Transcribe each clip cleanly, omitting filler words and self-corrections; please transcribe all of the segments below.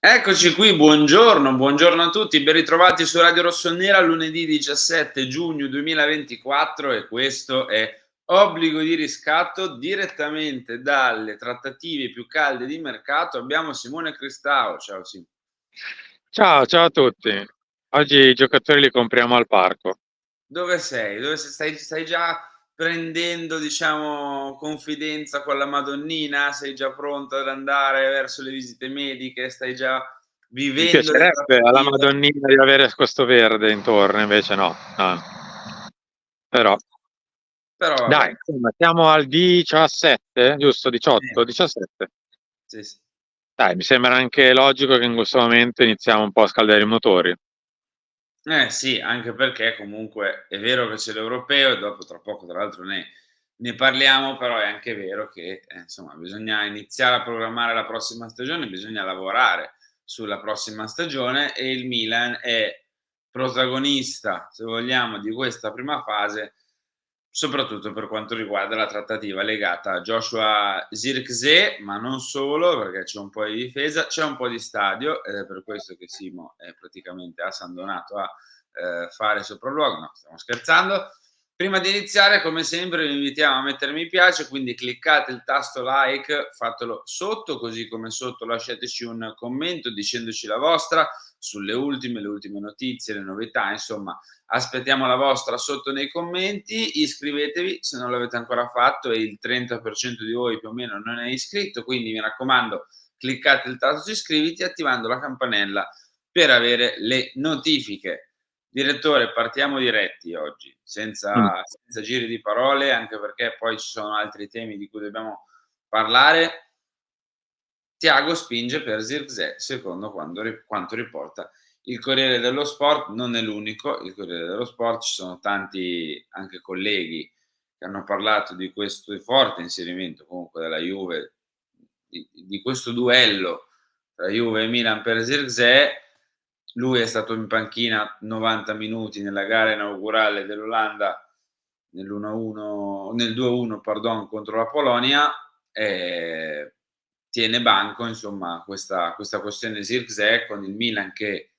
Eccoci qui, buongiorno a tutti, ben ritrovati su Radio Rossonera lunedì 17 giugno 2024 e questo è Obbligo di riscatto direttamente dalle trattative più calde di mercato. Abbiamo Simone Cristau, ciao Simo. Ciao a tutti. Oggi i giocatori li compriamo al parco. Dove sei? Stai già prendendo, diciamo, confidenza con la Madonnina? Sei già pronto ad andare verso le visite mediche? Stai già Mi vivendo le piacerebbe alla trattative? Madonnina di avere questo verde intorno, invece no, no. Però Però vabbè, dai, insomma siamo al 17, giusto? sì, 18? 17. sì, sì. Dai, mi sembra anche logico che in questo momento iniziamo un po' a scaldare i motori. Eh sì, anche perché comunque è vero che c'è l'europeo e dopo tra poco tra l'altro ne parliamo, però è anche vero che, insomma bisogna iniziare a programmare la prossima stagione, bisogna lavorare sulla prossima stagione e il Milan è protagonista, se vogliamo, di questa prima fase, soprattutto per quanto riguarda la trattativa legata a Joshua Zirkzee, ma non solo, perché c'è un po' di difesa, c'è un po' di stadio ed è per questo che Simo è praticamente a San Donato a fare sopralluogo. No, stiamo scherzando. Prima di iniziare, come sempre, vi invitiamo a mettere mi piace, quindi cliccate il tasto like, fatelo sotto, così come sotto lasciateci un commento dicendoci la vostra sulle le ultime notizie, le novità, insomma, aspettiamo la vostra sotto nei commenti, iscrivetevi se non l'avete ancora fatto e il 30% di voi più o meno non è iscritto, quindi mi raccomando, cliccate il tasto iscriviti attivando la campanella per avere le notifiche. Direttore, partiamo diretti oggi, Mh. senza giri di parole, anche perché poi ci sono altri temi di cui dobbiamo parlare. Thiago spinge per Zirkzee, secondo quanto riporta il Corriere dello Sport. Non è l'unico, il Corriere dello Sport, ci sono tanti anche colleghi che hanno parlato di questo forte inserimento comunque della Juve, di questo duello tra Juve e Milan per Zirkzee. Lui è stato in panchina 90 minuti nella gara inaugurale dell'Olanda nel 2-1 pardon, contro la Polonia, tiene banco insomma questa questione Zirkzee con il Milan che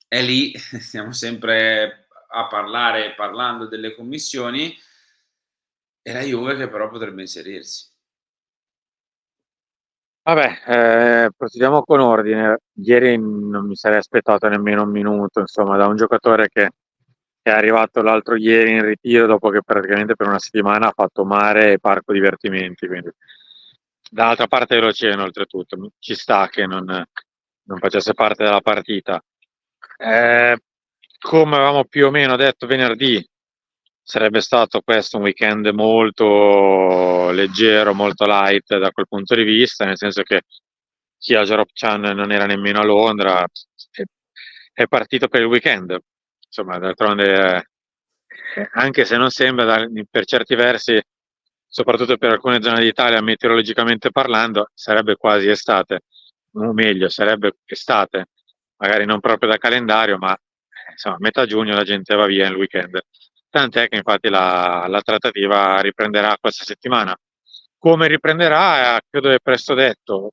è lì, stiamo sempre a parlare parlando delle commissioni e la Juve che però potrebbe inserirsi. Vabbè, procediamo con ordine. Ieri non mi sarei aspettato nemmeno un minuto, insomma, da un giocatore che è arrivato l'altro ieri in ritiro dopo che praticamente per una settimana ha fatto mare e parco divertimenti, quindi dall'altra parte dell'oceano oltretutto. Ci sta che non facesse parte della partita. Eh, Come avevamo più o meno detto venerdì, sarebbe stato questo un weekend molto leggero, molto light da quel punto di vista, nel senso che Kia Joropchan non era nemmeno a Londra, è, è partito per il weekend. Insomma, d'altronde, anche se non sembra, per certi versi, soprattutto per alcune zone d'Italia, meteorologicamente parlando, sarebbe quasi estate, o meglio, sarebbe estate, magari non proprio da calendario, ma insomma, a metà giugno la gente va via nel weekend. Tant'è che infatti la trattativa riprenderà questa settimana. Come riprenderà, credo è presto detto.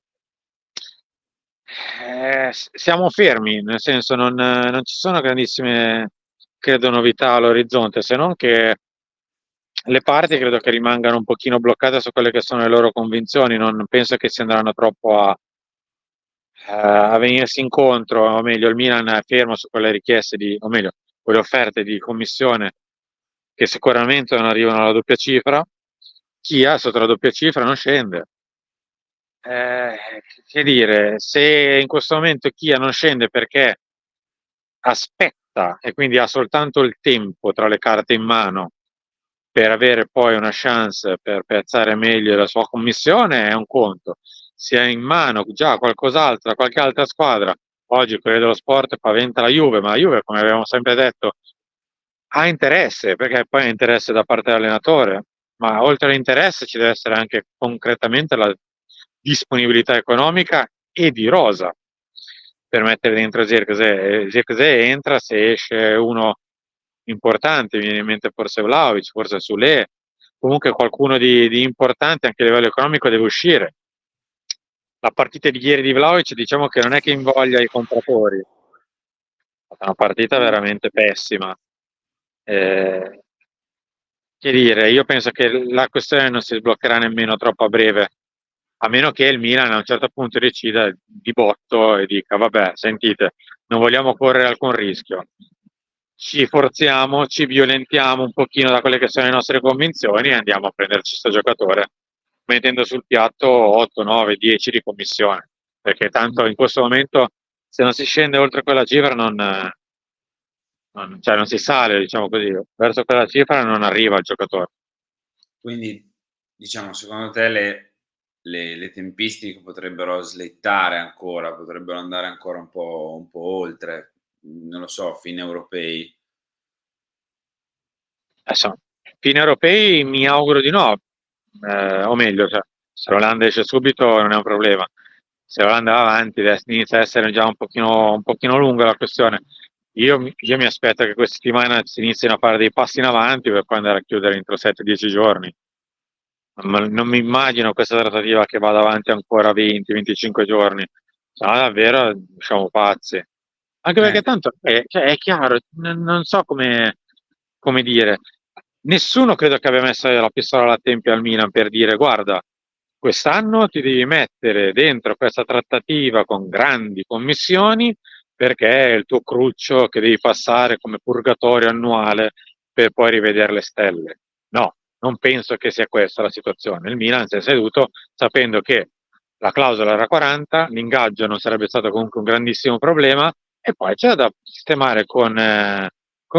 Siamo fermi, nel senso non ci sono grandissime, credo, novità all'orizzonte, se non che le parti credo che rimangano un pochino bloccate su quelle che sono le loro convinzioni, non penso che si andranno troppo a venirsi incontro, o meglio il Milan è fermo su quelle richieste o meglio, quelle offerte di commissione che sicuramente non arrivano alla doppia cifra. Chia sotto la doppia cifra non scende. Eh, che dire, se in questo momento Chia non scende perché aspetta e quindi ha soltanto il tempo tra le carte in mano per avere poi una chance per piazzare meglio la sua commissione, è un conto. Se ha in mano già qualcos'altro, qualche altra squadra, oggi quello dello sport paventa la Juve, ma la Juve, come abbiamo sempre detto, ha interesse, perché poi ha interesse da parte dell'allenatore, ma oltre all'interesse ci deve essere anche concretamente la disponibilità economica e di rosa per mettere dentro Zirkzee. Zirkzee entra se esce uno importante, mi viene in mente forse Vlahovic, forse Sule, comunque qualcuno di importante anche a livello economico deve uscire. la partita di ieri di Vlahovic diciamo che non è che invoglia i compratori. È stata una partita Mm. veramente pessima. Eh, che dire, io penso che la questione non si sbloccherà nemmeno troppo a breve, a meno che il Milan a un certo punto decida di botto e dica, vabbè, sentite, non vogliamo correre alcun rischio. Ci forziamo, ci violentiamo un pochino da quelle che sono le nostre convinzioni e andiamo a prenderci questo giocatore, mettendo sul piatto 8, 9, 10 di commissione, perché tanto in questo momento se non si scende oltre quella cifra cioè non si sale, diciamo così, verso quella cifra non arriva il giocatore. Quindi, diciamo, secondo te le tempistiche potrebbero slittare ancora, potrebbero andare ancora un po' oltre, non lo so, fine europei? Adesso, fine europei mi auguro di no, o meglio, cioè, se l'Olanda esce subito non è un problema. Se l'Olanda va avanti inizia a essere già un pochino lunga la questione. Io mi aspetto che questa settimana si inizino a fare dei passi in avanti per poi andare a chiudere entro 7-10 giorni. Non mi immagino questa trattativa che vada avanti ancora 20-25 giorni. Sono davvero, diciamo, pazzi. Anche perché Eh, tanto cioè, è chiaro, non so come dire, nessuno credo che abbia messo la pistola alla tempia al Milan per dire guarda, quest'anno ti devi mettere dentro questa trattativa con grandi commissioni perché è il tuo cruccio che devi passare come purgatorio annuale per poi rivedere le stelle. No, non penso che sia questa la situazione. Il Milan si è seduto sapendo che la clausola era 40, l'ingaggio non sarebbe stato comunque un grandissimo problema e poi c'è da sistemare con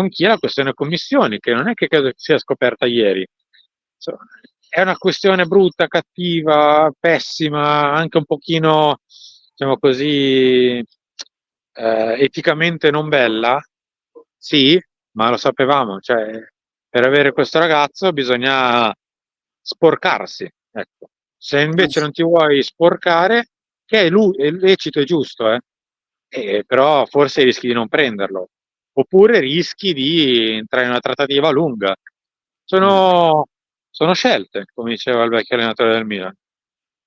chi è la questione commissioni, che non è che credo che sia scoperta ieri. Insomma, è una questione brutta, cattiva, pessima, anche un pochino, diciamo così, eticamente non bella. Sì, ma lo sapevamo, cioè, per avere questo ragazzo bisogna sporcarsi. Ecco. Se invece non ti vuoi sporcare, che è lecito e giusto, però forse rischi di non prenderlo, oppure rischi di entrare in una trattativa lunga. mh. Sono scelte, come diceva il vecchio allenatore del Milan.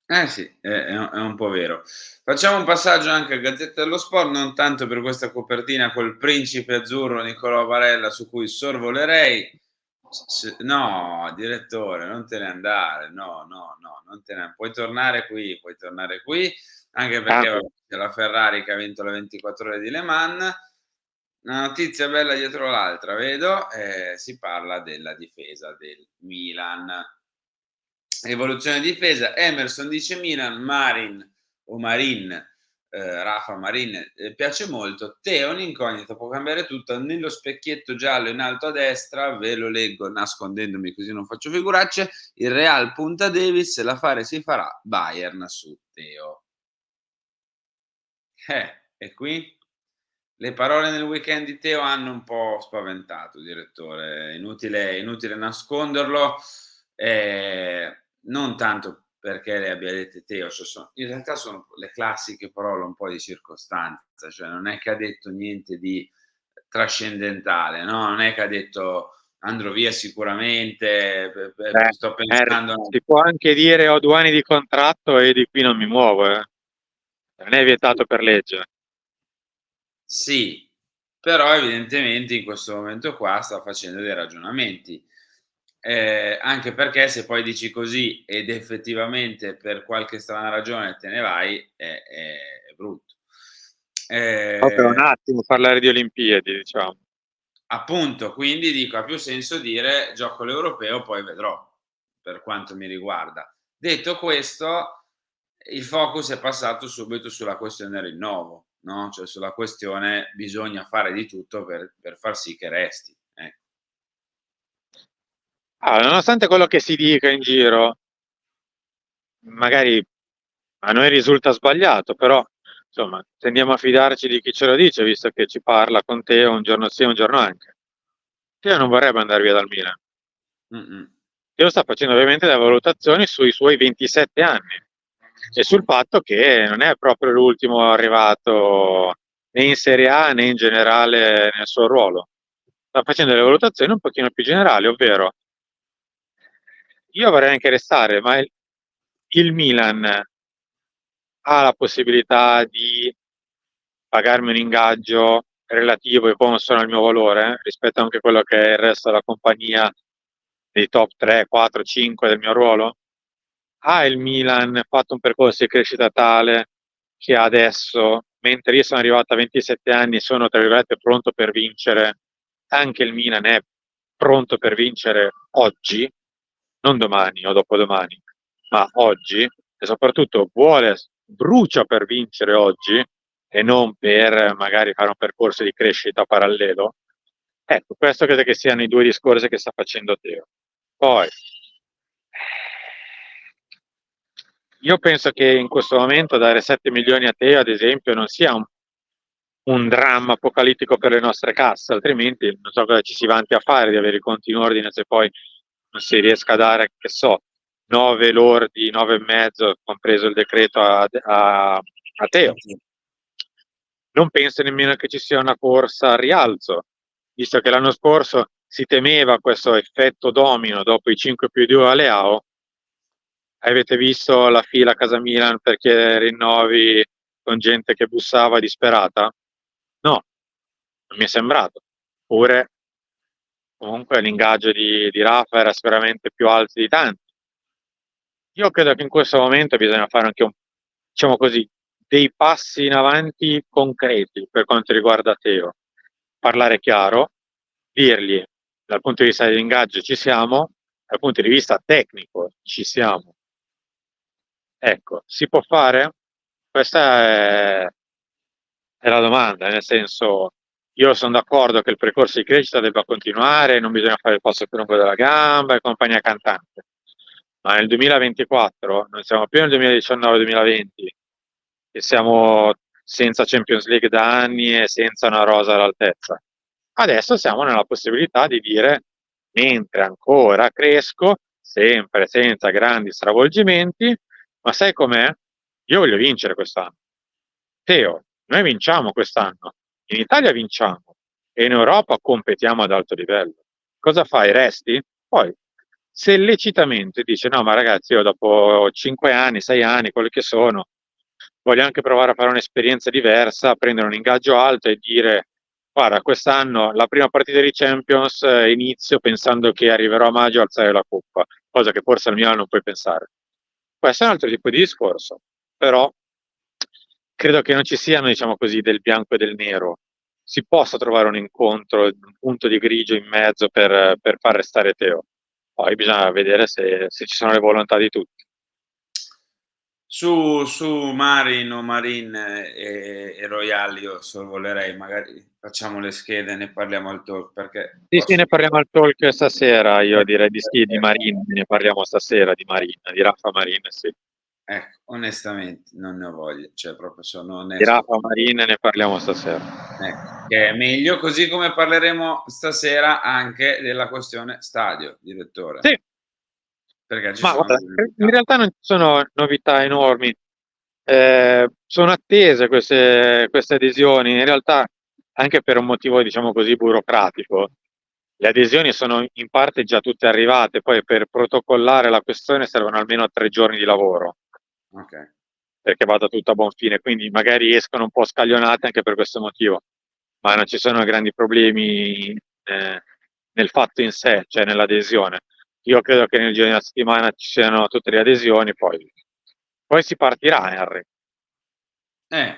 Eh sì, è un po' vero. Facciamo un passaggio anche a Gazzetta dello Sport, non tanto per questa copertina col principe azzurro Nicolò Varella su cui sorvolerei. No, direttore, non te ne andare, no, no, no, non te ne puoi tornare qui, anche Ah, perché vabbè, c'è la Ferrari che ha vinto le 24 ore di Le Mans. Una notizia bella dietro l'altra, vedo, si parla della difesa del Milan. Evoluzione difesa, Emerson dice Milan, Marin, Rafa Marin, piace molto. Teo un'incognita, può cambiare tutto. Nello specchietto giallo in alto a destra, ve lo leggo nascondendomi così non faccio figuracce, il Real punta Davis, l'affare si farà, Bayern su Teo. E qui? Le parole nel weekend di Teo hanno un po' spaventato, direttore, inutile nasconderlo, non tanto perché le abbia dette Teo, cioè in realtà sono le classiche parole un po' di circostanza, cioè non è che ha detto niente di trascendentale, no? Non è che ha detto andrò via sicuramente, sto pensando. si può anche dire ho 2 anni di contratto e di qui non mi muovo, eh. Non è vietato per legge. Sì, però evidentemente in questo momento qua sta facendo dei ragionamenti. Anche perché se poi dici così ed effettivamente per qualche strana ragione te ne vai è brutto. Poi per un Ehm, attimo parlare di Olimpiadi, diciamo. Appunto, quindi dico ha più senso dire: "Gioco l'europeo, poi vedrò", per quanto mi riguarda. Detto questo, il focus è passato subito sulla questione rinnovo, no, cioè sulla questione bisogna fare di tutto per far sì che resti, Nonostante quello che si dica in giro, magari a noi risulta sbagliato, però insomma tendiamo a fidarci di chi ce lo dice, visto che ci parla con te un giorno sì, un giorno anche. Io non vorrebbe andare via dal Milan. Mh-mh. Io sta facendo ovviamente delle valutazioni sui suoi 27 anni e sul fatto che non è proprio l'ultimo arrivato né in Serie A né in generale nel suo ruolo. Sta facendo delle valutazioni un pochino più generali, ovvero io vorrei anche restare, ma il Milan ha la possibilità di pagarmi un ingaggio relativo e consono al mio valore rispetto anche a quello che è il resto della compagnia, dei top 3, 4, 5 del mio ruolo? Ha il Milan fatto un percorso di crescita tale che adesso, mentre io sono arrivato a 27 anni e sono, tra virgolette, pronto per vincere, anche il Milan è pronto per vincere oggi, non domani o dopodomani, ma oggi, e soprattutto brucia per vincere oggi e non per magari fare un percorso di crescita parallelo. Ecco, questo credo che siano i due discorsi che sta facendo Teo. Poi, io penso che in questo momento dare 7 milioni a Teo, ad esempio, non sia un dramma apocalittico per le nostre casse, altrimenti non so cosa ci si vanti a fare di avere i conti in ordine se poi non si riesca a dare, che so, 9 lordi, 9 e mezzo, compreso il decreto a Teo. Non penso nemmeno che ci sia una corsa al rialzo, visto che l'anno scorso si temeva questo effetto domino dopo i 5 più 2 a Leao. Avete visto la fila a casa Milan per chiedere rinnovi con gente che bussava disperata? No, non mi è sembrato. Oppure, comunque, l'ingaggio di Rafa era sicuramente più alto di tanti. Io credo che in questo momento bisogna fare anche diciamo così, dei passi in avanti concreti per quanto riguarda Teo. Parlare chiaro, dirgli dal punto di vista dell'ingaggio ci siamo, dal punto di vista tecnico ci siamo. Ecco, si può fare? Questa è la domanda, nel senso, io sono d'accordo che il percorso di crescita debba continuare, non bisogna fare il passo più lungo della gamba e compagnia cantante. Ma nel 2024, non siamo più nel 2019-2020, che siamo senza Champions League da anni e senza una rosa all'altezza. Adesso siamo nella possibilità di dire, mentre ancora cresco, sempre senza grandi stravolgimenti, ma sai com'è? Io voglio vincere quest'anno. Teo, noi vinciamo quest'anno. In Italia vinciamo e in Europa competiamo ad alto livello. Cosa fai? Resti? Poi, se lecitamente dice no, ma ragazzi, io dopo 5 anni, 6 anni, quelli che sono, voglio anche provare a fare un'esperienza diversa, prendere un ingaggio alto e dire guarda, quest'anno la prima partita di Champions inizio pensando che arriverò a maggio a alzare la coppa, cosa che forse al Milan non puoi pensare. Questo è un altro tipo di discorso, però credo che non ci siano, diciamo così, del bianco e del nero. Si possa trovare un incontro, un punto di grigio in mezzo per far restare Teo. Poi bisogna vedere se ci sono le volontà di tutti. Su Marin o Marin e Royal io sorvolerei, magari facciamo le schede, ne parliamo al talk perché Sì, sì, posso ne parliamo al talk stasera, io direi di sì, di perché Marin, ne parliamo stasera di Marin, di Raffa Marin, sì. ecco, onestamente non ne ho voglia, cioè proprio sono Di onesto Raffa con te. Marin ne parliamo stasera. Che è meglio, così come parleremo stasera anche della questione stadio, direttore, Sì, perché ci ma sono guarda, delle in novità. realtà non ci sono novità enormi. Sono attese queste adesioni, in realtà anche per un motivo, diciamo così, burocratico. Le adesioni sono in parte già tutte arrivate, poi per protocollare la questione servono almeno 3 giorni di lavoro Okay. perché vada tutto a buon fine, quindi magari escono un po' scaglionate anche per questo motivo, ma non ci sono grandi problemi nel fatto in sé, cioè nell'adesione. Io credo che nel giro di una settimana ci siano tutte le adesioni, poi si partirà, Henry.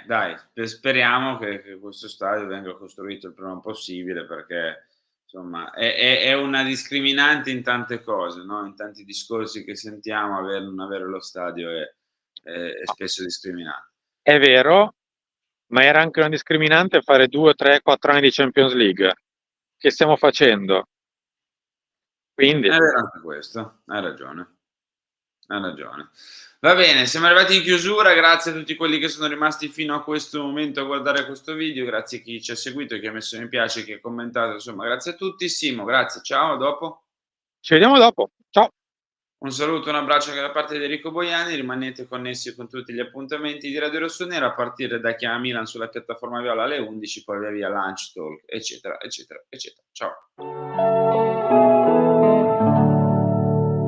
Dai, speriamo che questo stadio venga costruito il prima possibile perché, insomma, è una discriminante in tante cose, no, in tanti discorsi che sentiamo non avere lo stadio è spesso discriminante. È vero, ma era anche una discriminante fare 2, 3, 4 anni di Champions League. Che stiamo facendo? È Quindi, vero anche questo, hai ragione, hai ragione. Va bene, siamo arrivati in chiusura, grazie a tutti quelli che sono rimasti fino a questo momento a guardare questo video, grazie a chi ci ha seguito, chi ha messo mi piace, chi ha commentato, insomma grazie a tutti. Simo, grazie, ciao, a dopo. ci vediamo dopo. Ciao! Un saluto, un abbraccio anche da parte di Enrico Boiani, rimanete connessi con tutti gli appuntamenti di Radio Rossonera a partire da Chiama Milan sulla piattaforma Viola alle 11, poi via via Lunch Talk, eccetera, eccetera, eccetera. Ciao.